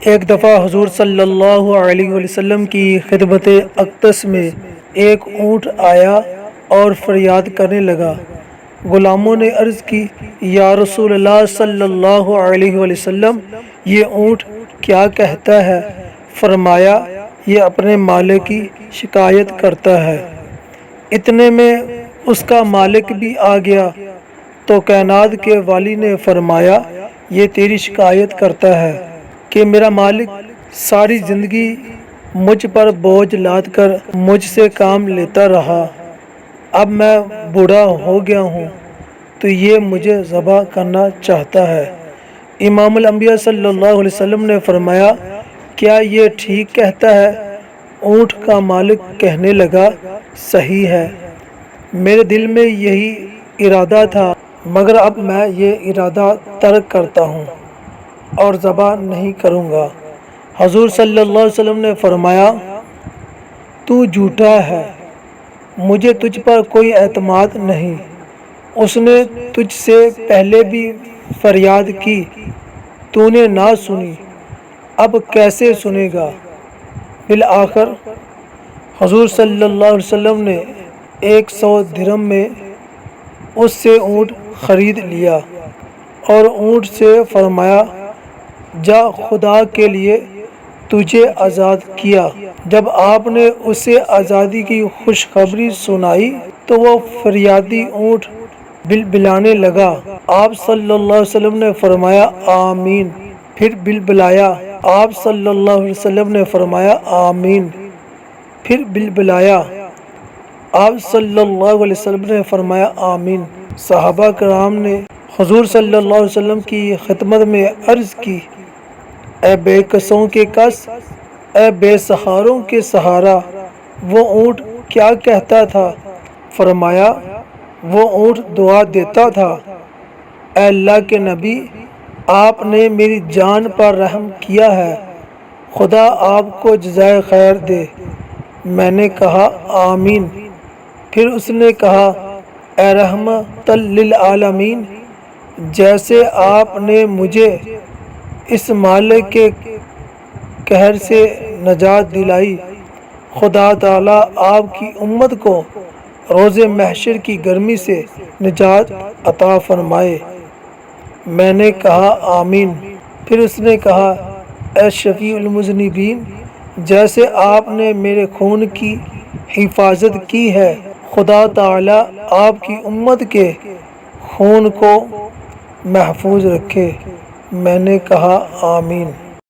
ایک دفعہ حضور صلی اللہ علیہ وسلم کی خدمت اقدس میں ایک اونٹ آیا اور فریاد کرنے لگا۔ غلاموں نے عرض کی، یا رسول اللہ صلی اللہ علیہ وسلم، یہ اونٹ کیا کہتا ہے؟ فرمایا، یہ اپنے مالک کی شکایت کرتا ہے۔ اتنے میں اس کا مالک بھی آ گیا تو کائنات کے والی نے فرمایا، یہ تیری شکایت کرتا ہے کہ میرا مالک ساری زندگی مجھ پر بوجھ لاد کر مجھ سے کام لیتا رہا، اب میں بوڑھا ہو گیا ہوں تو یہ مجھے ذبح کرنا چاہتا ہے۔ امام الانبیاء صلی اللہ علیہ وسلم نے فرمایا، کیا یہ ٹھیک کہتا ہے؟ اونٹ کا مالک کہنے لگا، صحیح ہے، میرے دل میں یہی ارادہ تھا، مگر اب میں یہ ارادہ ترک کرتا ہوں اور ذبح نہیں کروں گا۔ حضور صلی اللہ علیہ وسلم نے فرمایا، تو جھوٹا ہے، مجھے تجھ پر کوئی اعتماد نہیں۔ اس نے تجھ سے پہلے بھی فریاد کی، تو نے نہ سنی، اب کیسے سنے گا؟ بالآخر حضور صلی اللہ علیہ وسلم نے 100 درہم میں اس سے اونٹ خرید لیا اور اونٹ سے فرمایا، جا، خدا کے لیے تجھے آزاد کیا۔ جب آپ نے اسے آزادی کی خوشخبری سنائی تو وہ فریادی اونٹ بلبلانے لگا۔ آپ صلی اللہ علیہ وسلم نے فرمایا، آمین، پھر بلبلایا۔ آپ صلی اللہ علیہ وسلم نے فرمایا، آمین، پھر بلبلایا۔ آپ صلی اللہ علیہ وسلم نے فرمایا، آمین۔ صحابہ کرام نے حضور صلی اللہ علیہ وسلم کی خدمت میں عرض کی، اے بے کسوں کے کس، اے بے سہاروں کے سہارا، وہ اونٹ کیا کہتا تھا؟ فرمایا، وہ اونٹ دعا دیتا تھا، اے اللہ کے نبی، آپ نے میری جان پر رحم کیا ہے، خدا آپ کو جزائے خیر دے۔ میں نے کہا، آمین۔ پھر اس نے کہا، اے رحمت للعالمین، جیسے آپ نے مجھے اس مالک کے قہر سے نجات دلائی، خدا تعالیٰ آپ کی امت کو روز محشر کی گرمی سے نجات عطا فرمائے۔ میں نے کہا، آمین۔ پھر اس نے کہا، اے شفیع المذنبین، جیسے آپ نے میرے خون کی حفاظت کی ہے، خدا تعالیٰ آپ کی امت کے خون کو محفوظ رکھے۔ میں نے کہا، آمین۔